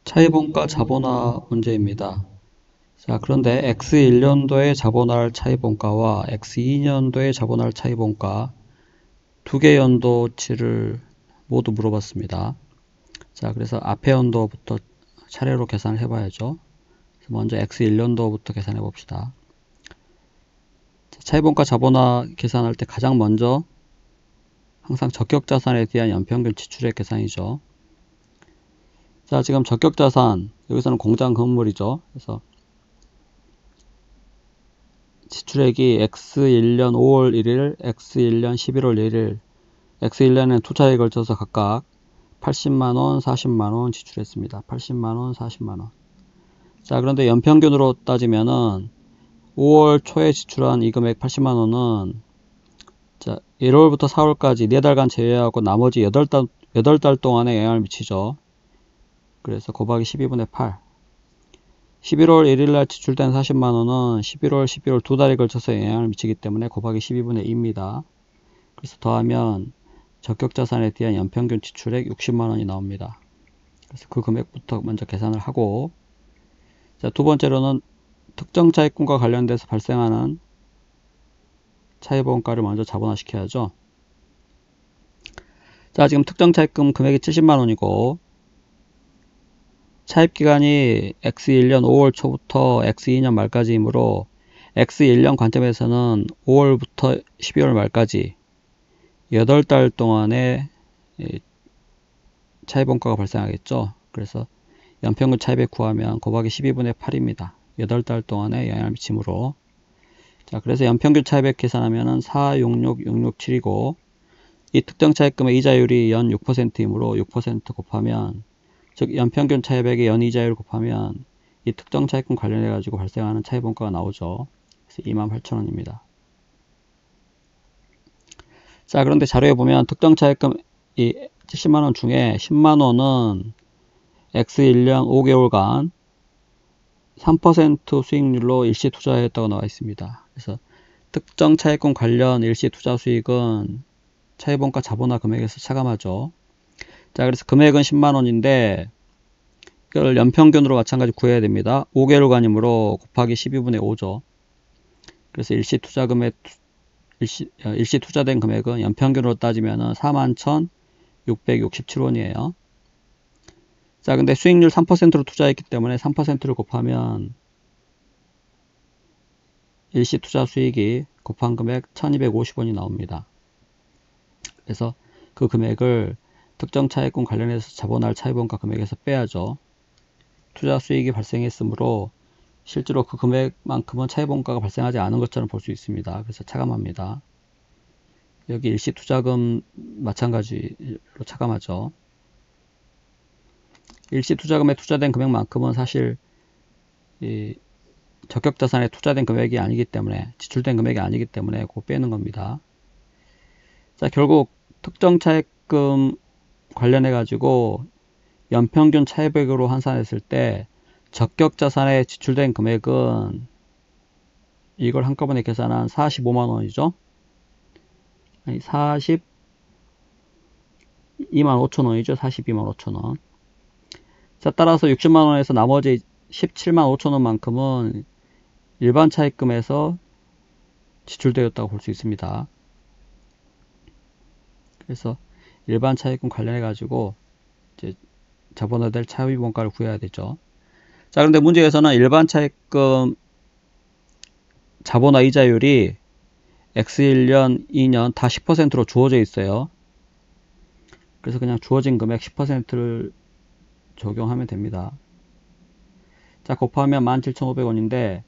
차이본가 자본화 문제입니다. 자, 그런데 X1년도에 자본할 차이본가와 X2년도에 자본할 차이본가 두 개 연도치를 모두 물어봤습니다. 자, 그래서 앞에 연도부터 차례로 계산을 해봐야죠. 먼저 X1년도부터 계산해 봅시다. 차이본가 자본화 계산할 때 가장 먼저 항상 적격자산에 대한 연평균 지출액 계산이죠. 자, 지금 적격자산, 여기서는 공장 건물이죠. 그래서 지출액이 X1년 5월 1일, X1년 11월 1일, X1년엔 두 차례에 걸쳐서 각각 80만원, 40만원 지출했습니다. 80만원, 40만원. 자, 그런데 연평균으로 따지면은 5월 초에 지출한 이 금액 80만원은 자, 1월부터 4월까지 4달간 제외하고 나머지 8달 동안에 영향을 미치죠. 그래서 곱하기 12분의 8. 11월 1일날 지출된 40만원은 11월, 12월 두 달에 걸쳐서 영향을 미치기 때문에 곱하기 12분의 2입니다. 그래서 더하면 적격자산에 대한 연평균 지출액 60만원이 나옵니다. 그래서 그 금액부터 먼저 계산을 하고, 자, 두 번째로는 특정 차입금과 관련돼서 발생하는 차입원가를 먼저 자본화시켜야죠. 자, 지금 특정 차입금 금액이 70만원이고 차입기간이 X1년 5월 초부터 X2년 말까지이므로 X1년 관점에서는 5월부터 12월 말까지 8달 동안에 차입원가가 발생하겠죠. 그래서 연평균 차입액 구하면 곱하기 12분의 8입니다. 8달 동안에 영향을 미치므로. 자, 그래서 연평균 차입액 계산하면은 466,667이고 이 특정 차입금의 이자율이 연 6%이므로 6% 곱하면, 즉 연평균 차입액의 연 이자율 곱하면 이 특정 차입금 관련해 가지고 발생하는 차입원가가 나오죠. 그래서 28,000원입니다. 자, 그런데 자료에 보면 특정 차입금 이 70만원 중에 10만원은 X1년 5개월간 3% 수익률로 일시 투자했다고 나와 있습니다. 그래서 특정 차입금 관련 일시 투자 수익은 차입원가 자본화 금액에서 차감하죠. 자, 그래서 금액은 10만원인데 이걸 연평균으로 마찬가지 구해야 됩니다. 5개월간이므로 곱하기 12분의 5죠. 그래서 일시 투자된 금액은 연평균으로 따지면 41,667원이에요. 자, 근데 수익률 3%로 투자했기 때문에 3%를 곱하면 일시 투자 수익이 곱한 금액 1,250원이 나옵니다. 그래서 그 금액을 특정 차입금 관련해서 자본할 차입원가 금액에서 빼야죠. 투자 수익이 발생했으므로 실제로 그 금액만큼은 차입원가가 발생하지 않은 것처럼 볼 수 있습니다. 그래서 차감합니다. 여기 일시 투자금 마찬가지로 차감하죠. 일시 투자금에 투자된 금액만큼은 사실 이 적격자산에 투자된 금액이 아니기 때문에, 지출된 금액이 아니기 때문에 그거 빼는 겁니다. 자, 결국 특정 차입금 관련해 가지고 연평균 차입액으로 환산했을 때 적격자산에 지출된 금액은 이걸 한꺼번에 계산한 45만원이죠. 아니, 42만5천원이죠. 42만 5천원. 자, 따라서 60만원에서 나머지 17만 5천원만큼은 일반 차입금에서 지출되었다고 볼 수 있습니다. 그래서 일반 차입금 관련해 가지고 이제 자본화될 차입원가를 구해야 되죠. 자, 그런데 문제에서는 일반 차입금 자본화 이자율이 X1년, 2년 다 10%로 주어져 있어요. 그래서 그냥 주어진 금액 10%를 적용하면 됩니다. 자, 곱하면 17,500원인데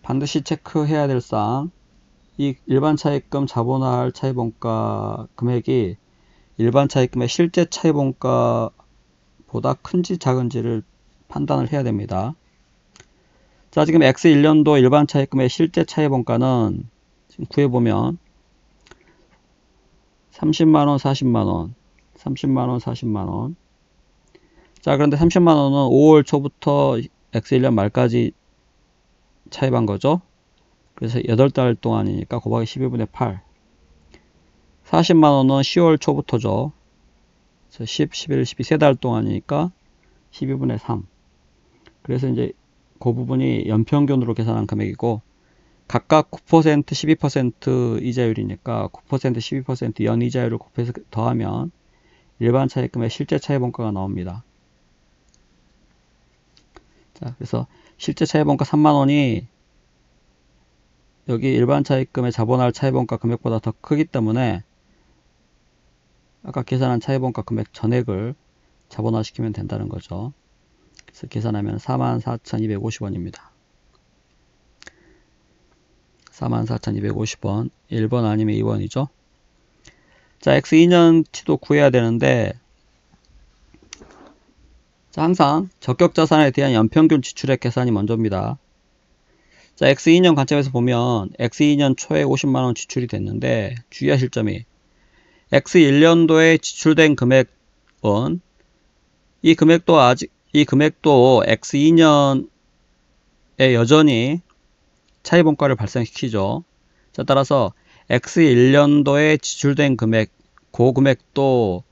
반드시 체크해야 될 사항, 이 일반 차입금 자본화할 차입원가 금액이 일반 차입금의 실제 차입원가보다 큰지 작은지를 판단을 해야 됩니다. 자, 지금 X1년도 일반 차입금의 실제 차입원가는 지금 구해보면 30만원, 40만원, 30만원, 40만원. 자, 그런데 30만원은 5월 초부터 X1년 말까지 차입한 거죠. 그래서 8달 동안이니까 곱하기 12분의 8. 40만원은 10월 초부터죠. 그래서 10, 11, 12 3달 동안이니까 12분의 3. 그래서 이제 그 부분이 연평균으로 계산한 금액이고, 각각 9%, 12% 이자율이니까 9%, 12% 연이자율을 곱해서 더하면 일반 차입금의 실제 차입원가가 나옵니다. 자, 그래서 실제 차입원가 3만원이 여기 일반 차입금의 자본할 차입원가 금액보다 더 크기 때문에 아까 계산한 차입원가 금액 전액을 자본화시키면 된다는 거죠. 그래서 계산하면 44,250원입니다. 44,250원. 1번 아니면 2번이죠. 자, X2년치도 구해야 되는데, 자, 항상 적격자산에 대한 연평균 지출액 계산이 먼저입니다. 자, X2년 관점에서 보면 X2년 초에 50만원 지출이 됐는데, 주의하실 점이 X1년도에 지출된 금액은 이 금액도 X2년에 여전히 차입원가를 발생시키죠. 자, 따라서 X1년도에 지출된 금액, 그 금액도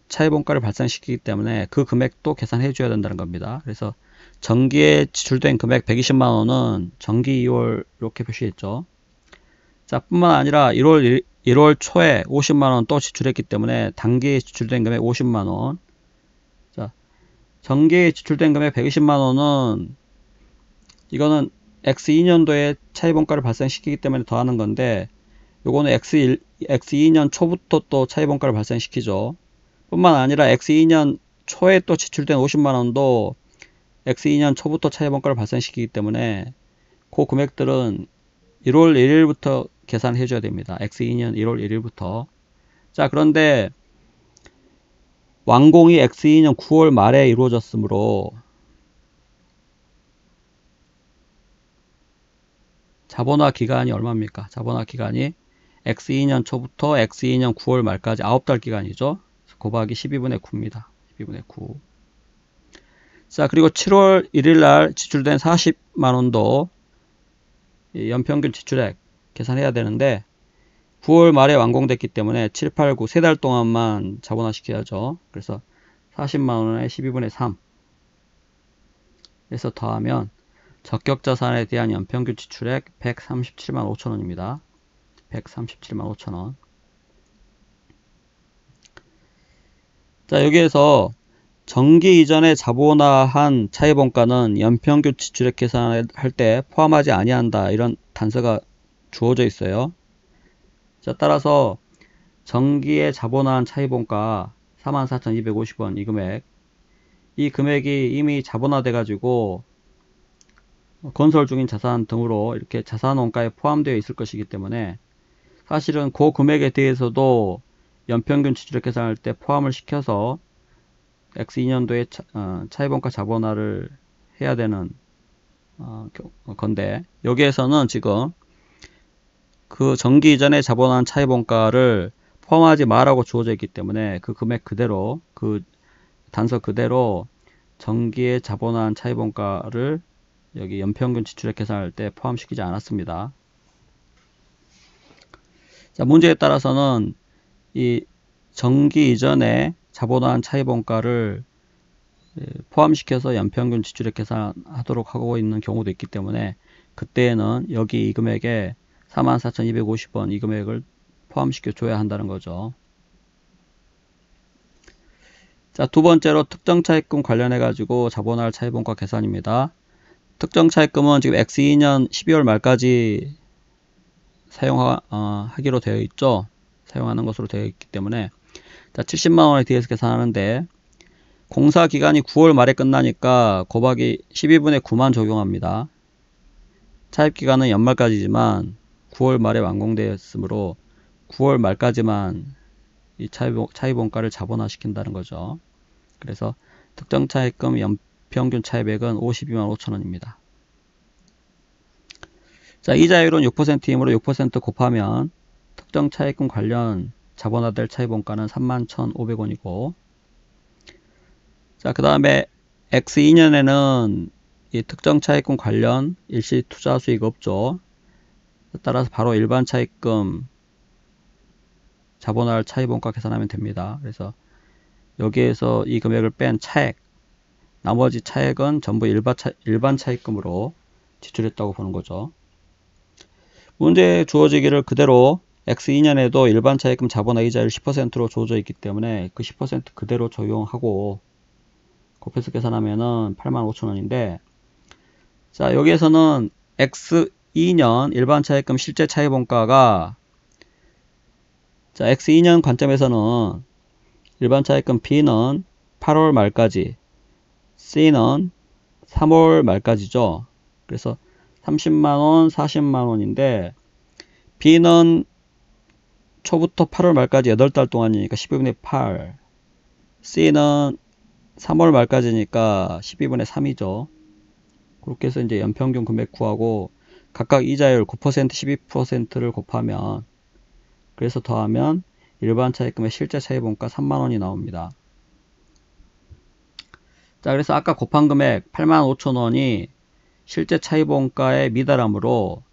차입원가를 발생시키기 때문에 그 금액도 계산해 줘야 된다는 겁니다. 그래서 정기에 지출된 금액 120만원은 정기 2월 이렇게 표시했죠. 자, 뿐만 아니라 1월 초에 50만원 또 지출했기 때문에 단기에 지출된 금액 50만원. 자, 정기에 지출된 금액 120만원은 이거는 X2년도에 차입원가를 발생시키기 때문에 더하는 건데, 요거는 X2년 초부터 또 차입원가를 발생시키죠. 뿐만 아니라 X2년 초에 또 지출된 50만원도 X2년 초부터 차입원가를 발생시키기 때문에 그 금액들은 1월 1일부터 계산해 줘야 됩니다. X2년 1월 1일부터. 자, 그런데 완공이 X2년 9월 말에 이루어졌으므로 자본화 기간이 얼마입니까? 자본화 기간이 X2년 초부터 X2년 9월 말까지 9달 기간이죠. 곱하기 12분의 9입니다. 12분의 9. 자, 그리고 7월 1일 날 지출된 40만원도 연평균 지출액 계산해야 되는데 9월 말에 완공됐기 때문에 7, 8, 9 3달 동안만 자본화 시켜야죠. 그래서 40만원에 12분의 3 에서 더하면 적격자산에 대한 연평균 지출액 137만 5천원입니다. 137만 5천원. 자, 여기에서 정기 이전에 자본화한 차입원가는 연평균 지출액 계산할 때 포함하지 아니한다, 이런 단서가 주어져 있어요. 자, 따라서 정기에 자본화한 차입원가 44,250원 이 금액이 이미 자본화돼 가지고 건설 중인 자산 등으로 이렇게 자산원가에 포함되어 있을 것이기 때문에 사실은 그 금액에 대해서도 연평균 지출액 계산할 때 포함을 시켜서 X2년도에 차입원가 자본화를 해야 되는 건데, 여기에서는 지금 그 정기 이전에 자본화한 차입원가를 포함하지 마라고 주어져 있기 때문에 그 금액 그대로, 그 단서 그대로 정기에 자본화한 차입원가를 여기 연평균 지출액 계산할 때 포함시키지 않았습니다. 자, 문제에 따라서는 이 정기 이전에 자본화한 차입원가를 포함시켜서 연평균 지출액 계산하도록 하고 있는 경우도 있기 때문에 그때에는 여기 이 금액에 44,250원 이 금액을 포함시켜 줘야 한다는 거죠. 자, 두 번째로 특정 차입금 관련해 가지고 자본화할 차입원가 계산입니다. 특정 차입금은 지금 X2년 12월 말까지 사용하기로 되어 있죠. 사용하는 것으로 되어 있기 때문에 자, 70만원에 대해서 계산하는데 공사 기간이 9월 말에 끝나니까 곱하기 12분의 9만 적용합니다. 차입 기간은 연말까지지만 9월 말에 완공되었으므로 9월 말까지만 이 차입원가를 자본화 시킨다는 거죠. 그래서 특정 차입금 연평균 차입액은 52만 5천원입니다. 자, 이자율은 6%이므로 6% 곱하면 특정 차입금 관련 자본화될 차입원가는 31,500원이고, 자, 그 다음에 X2년에는 이 특정 차입금 관련 일시 투자 수익 없죠. 따라서 바로 일반 차입금 자본화할 차입원가 계산하면 됩니다. 그래서 여기에서 이 금액을 뺀 차액, 나머지 차액은 전부 일반 차입금으로 지출했다고 보는 거죠. 문제에 주어지기를 그대로 X2년에도 일반 차입금 자본화 이자율 10%로 주어져 있기 때문에 그 10% 그대로 적용하고 곱해서 계산하면은 85,000원인데, 자, 여기에서는 X2년 일반 차입금 실제 차입원가가, 자, X2년 관점에서는 일반 차입금 B는 8월 말까지, C는 3월 말까지죠. 그래서 30만원, 40만원인데, B는 초부터 8월 말까지 8달 동안이니까 12분의 8, C는 3월 말까지니까 12분의 3이죠. 그렇게 해서 이제 연평균 금액 구하고 각각 이자율 9%, 12%를 곱하면, 그래서 더하면 일반 차입금의 실제 차입원가 3만원이 나옵니다. 자, 그래서 아까 곱한 금액 85,000원이 실제 차입원가에 미달하므로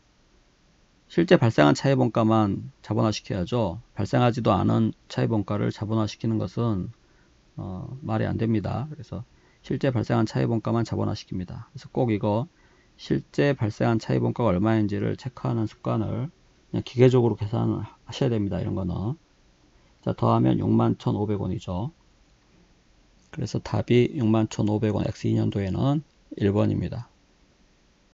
실제 발생한 차입원가만 자본화시켜야죠. 발생하지도 않은 차입원가를 자본화시키는 것은 말이 안 됩니다. 그래서 실제 발생한 차입원가만 자본화시킵니다. 그래서 꼭 이거 실제 발생한 차입원가가 얼마인지를 체크하는 습관을 그냥 기계적으로 계산하셔야 됩니다. 이런 거는. 자, 더하면 61,500원이죠. 그래서 답이 61,500원 X2년도에는 1번입니다.